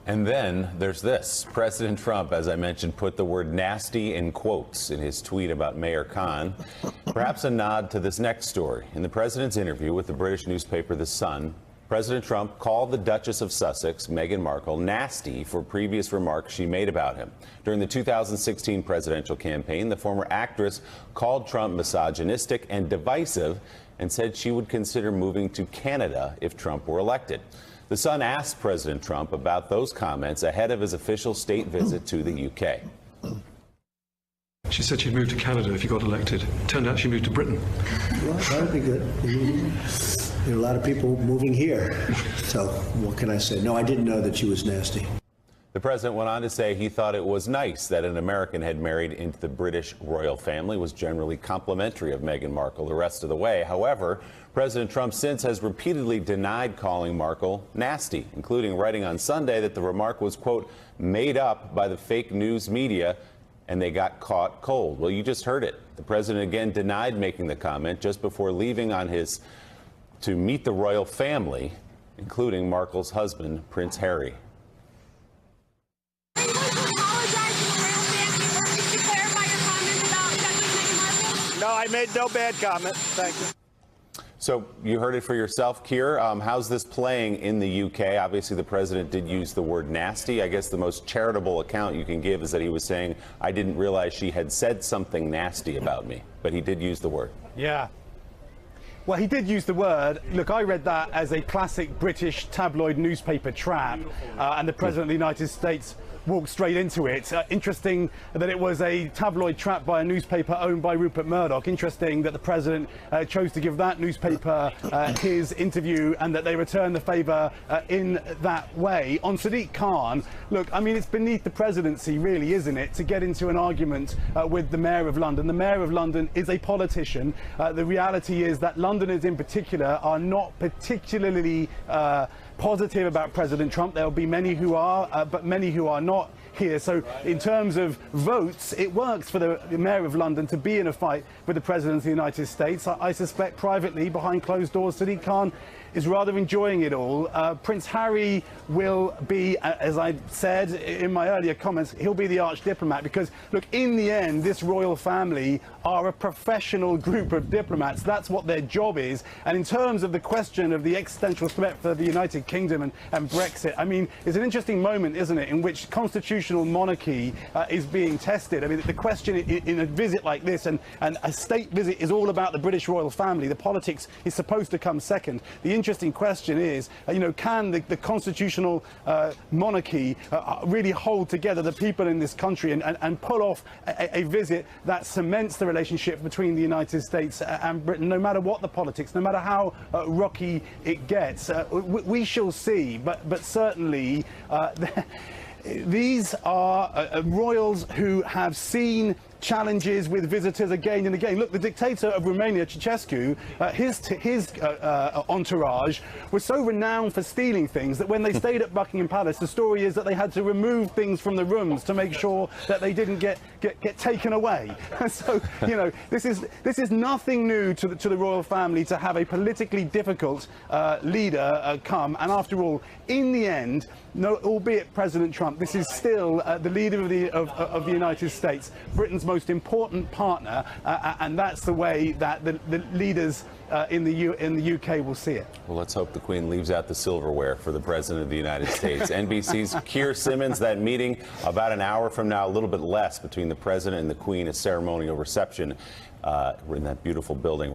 And then there's this. President Trump, as I mentioned, put the word nasty in quotes in his tweet about Mayor Khan. Perhaps a nod to this next story. In the president's interview with the British newspaper The Sun, President Trump called the Duchess of Sussex, Meghan Markle, nasty for previous remarks she made about him. During the 2016 presidential campaign, the former actress called Trump misogynistic and divisive and said she would consider moving to Canada if Trump were elected. The Sun asked President Trump about those comments ahead of his official state visit to the UK. She said she'd move to Canada if he got elected. Turned out she moved to Britain. Well, that would be good. There are a lot of people moving here. So what can I say? No, I didn't know that she was nasty. The president went on to say he thought it was nice that an American had married into the British royal family, was generally complimentary of Meghan Markle the rest of the way. However, President Trump since has repeatedly denied calling Markle nasty, including writing on Sunday that the remark was, quote, made up by the fake news media and they got caught cold. Well, you just heard it. The president again denied making the comment just before leaving on his to meet the royal family, including Markle's husband, Prince Harry. No, I made no bad comment. Thank you. So you heard it for yourself, Keir. How's this playing in the UK? Obviously, the president did use the word nasty. I guess the most charitable account you can give is that he was saying, I didn't realize she had said something nasty about me. But he did use the word. Yeah. Well, he did use the word. Look, I read that as a classic British tabloid newspaper trap, and the President of the United States walked straight into it. Interesting that it was a tabloid trap by a newspaper owned by Rupert Murdoch. Interesting that the President chose to give that newspaper his interview and that they returned the favour in that way. On Sadiq Khan, look, I mean, it's beneath the presidency, really, isn't it, to get into an argument with the Mayor of London. The Mayor of London is a politician. The reality is that Londoners in particular are not particularly positive about President Trump. There will be many who are, but many who are not here. So in terms of votes, it works for the Mayor of London to be in a fight with the President of the United States. I suspect privately, behind closed doors, Sadiq Khan is rather enjoying it all. Prince Harry will be, as I said in my earlier comments, he'll be the arch diplomat because, look, in the end, this royal family are a professional group of diplomats. That's what their job is. And in terms of the question of the existential threat for the United Kingdom and Brexit, I mean, it's an interesting moment, isn't it, in which constitutional monarchy is being tested. I mean, the question in a visit like this, and a state visit is all about the British royal family. The politics is supposed to come second. The interesting question is, can the constitutional monarchy really hold together the people in this country and pull off a visit that cements the relationship between the United States and Britain, no matter what the politics, no matter how rocky it gets. We shall see, but certainly these are royals who have seen challenges with visitors again and again. Look, the dictator of Romania, Ceausescu, his entourage was so renowned for stealing things that when they stayed at Buckingham Palace, the story is that they had to remove things from the rooms to make sure that they didn't get taken away. And so, this is nothing new to the royal family to have a politically difficult leader come. And after all, in the end, albeit President Trump, this is still the leader of the United States, Britain's most important partner, and that's the way that the leaders in the UK will see it. Well, let's hope the Queen leaves out the silverware for the President of the United States. NBC's Keir Simmons, that meeting about an hour from now, a little bit less, between the President and the Queen, a ceremonial reception in that beautiful building.